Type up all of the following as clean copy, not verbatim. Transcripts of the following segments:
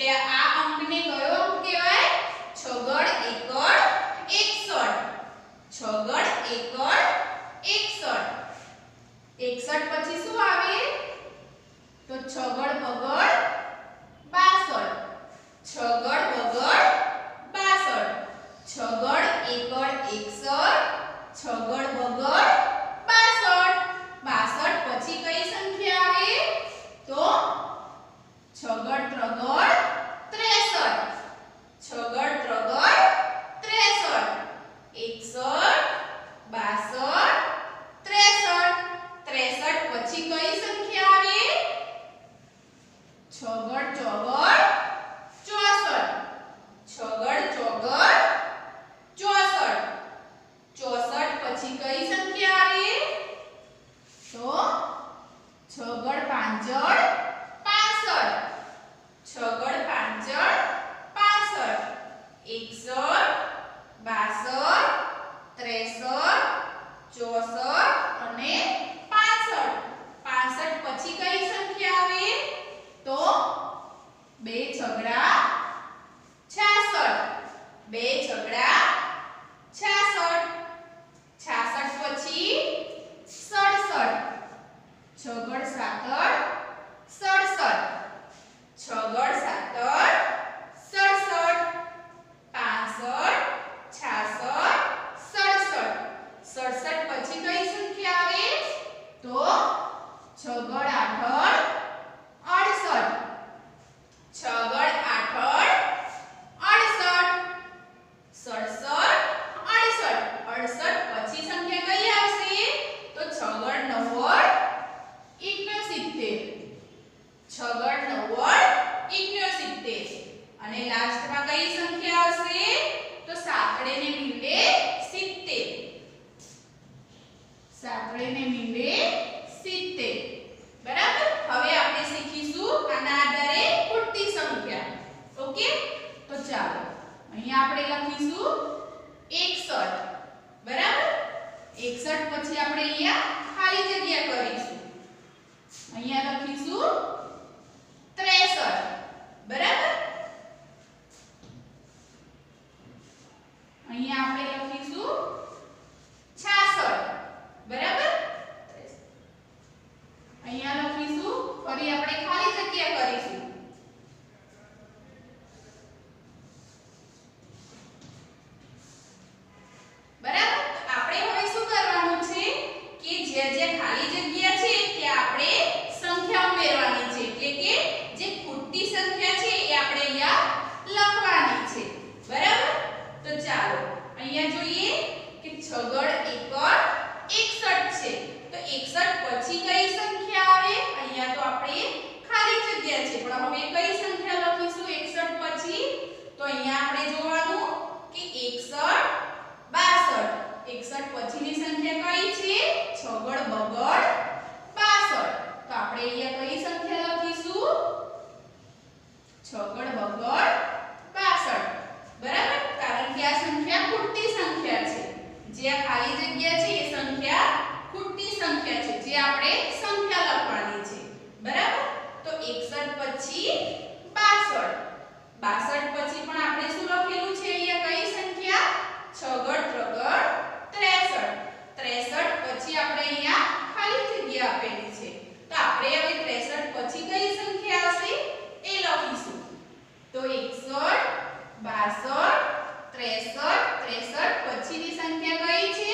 એટલે આ અંકને કયો અંક કહેવાય? છગડ એકડ 61. છગડ એકડ 61. 61 પછી શું આવે? તો છગડ બગડ 62. છગડ બગડ 62. છગડ એકડ 61. છગડ બગડ 62. 62 પછી કઈ સંખ્યા આવે? તો છગડ ત્રગડ 63. છગડ ત્રગડ 63. 61 62 63. 63 પછી કઈ સંખ્યા આવે? છગડ ચોગડ 64. છગડ ચોગડ 64. 64 પછી કઈ સંખ્યા આવે? તો છગડ પાંચડ 65. છગડ પાંચડ 65. 61 62 63 64 અને 65. 65 પછી કઈ સંખ્યા આવે? તો 2 છગડા 66. 2 છગડા 66. 66 પછી 67. છગડ સાતડ 67. છગડ સાતડ 67. 65 66 67. 67 પછી કઈ સંખ્યા આવે? તો છગડ આઠડ 68. છગડ આઠડ 68. 67 68 પછી સંખ્યા કઈ આવશે? તો છગડ નવ્વડ 71. છગડ નવ્વડ 71. અને લાસ્ટમાં કઈ સંખ્યા આવશે? તો સાંકળે ને મીંડે 70. સાંકળે ને મીંડે 70. બરાબર. હવે આપણે શીખીશું આના આધારે ખૂટતી સંખ્યા. ઓકે, તો ચાલો અહીંયા આપણે લખીશું 61. બરાબર. 61 પછી આપણે અહીંયા ખાલી જગ્યા કરીશું. અહીંયા લખીશું 63. બરાબર. અહીંયા આપણે લખીશું 66. બરાબર. અહીંયા લખીશું, ફરી આપણે ખાલી જગ્યા કરીશું. બરાબર. આપણે હવે શું કરવાનું છે કે જે ખાલી જગ્યા છે ત્યાં આપણે સંખ્યા ઉમેરવાની છે. એટલે કે જે ખૂટતી સંખ્યા છે એ આપણે અહીંયા લખવાની છે. બરાબર. તો ચાલો અહીંયા જોઈએ કે છગડ એકડ 61 છે. તો 61 પછી કઈ સંખ્યા આવે? અહીંયા તો આપણે ખાલી જગ્યા છે, પણ હવે કઈ સંખ્યા લખીશું 61 પછી? તો અહીંયા આપણે જોવાનું કે 61 62. 61 પછીની સંખ્યા કઈ છે? છગડ બગડ 62. તો આપણે અહીંયા કઈ સંખ્યા લખીશું? છગડ બગડ 62. બરાબર. કારણ કે આ સંખ્યા ખૂટતી સંખ્યા છે. જે આ ખાલી જગ્યા છે એ સંખ્યા ખૂટતી સંખ્યા છે, જે આપણે સંખ્યા લખવાની છે. બરાબર. તો 61 પછી 62. 62 પછી પણ આપણે શું લખેલું છે અહીંયા કઈ સંખ્યા? છગડ ત્રગડ 63. 63 પછી આપણે અહીંયા ખાલી જગ્યા આપેલી છે. તો આપણે હવે 63 પછી કઈ સંખ્યા આવશે એ લખીશું. તો 61 62 63 63 પછીની સંખ્યા કઈ છે?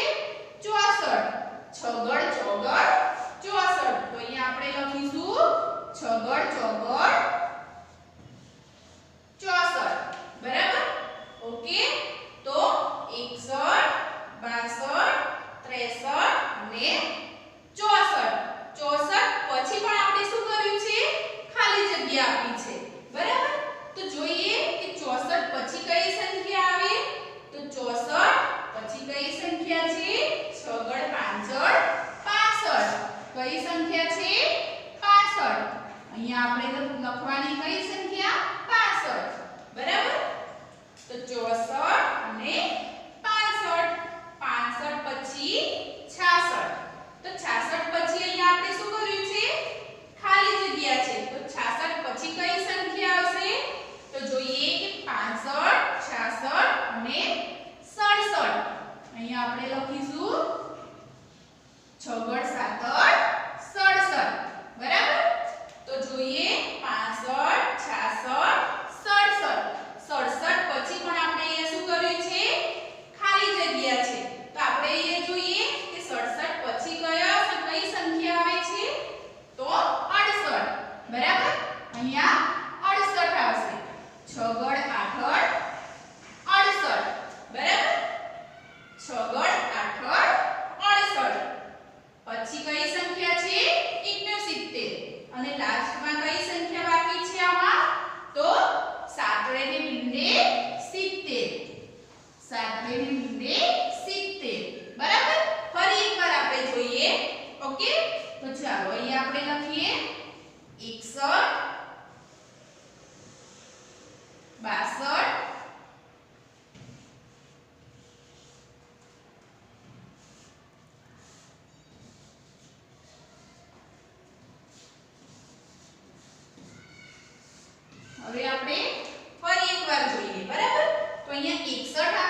હવે આપણે ફરી એકવાર જોઈએ બરાબર તો અહીંયા 61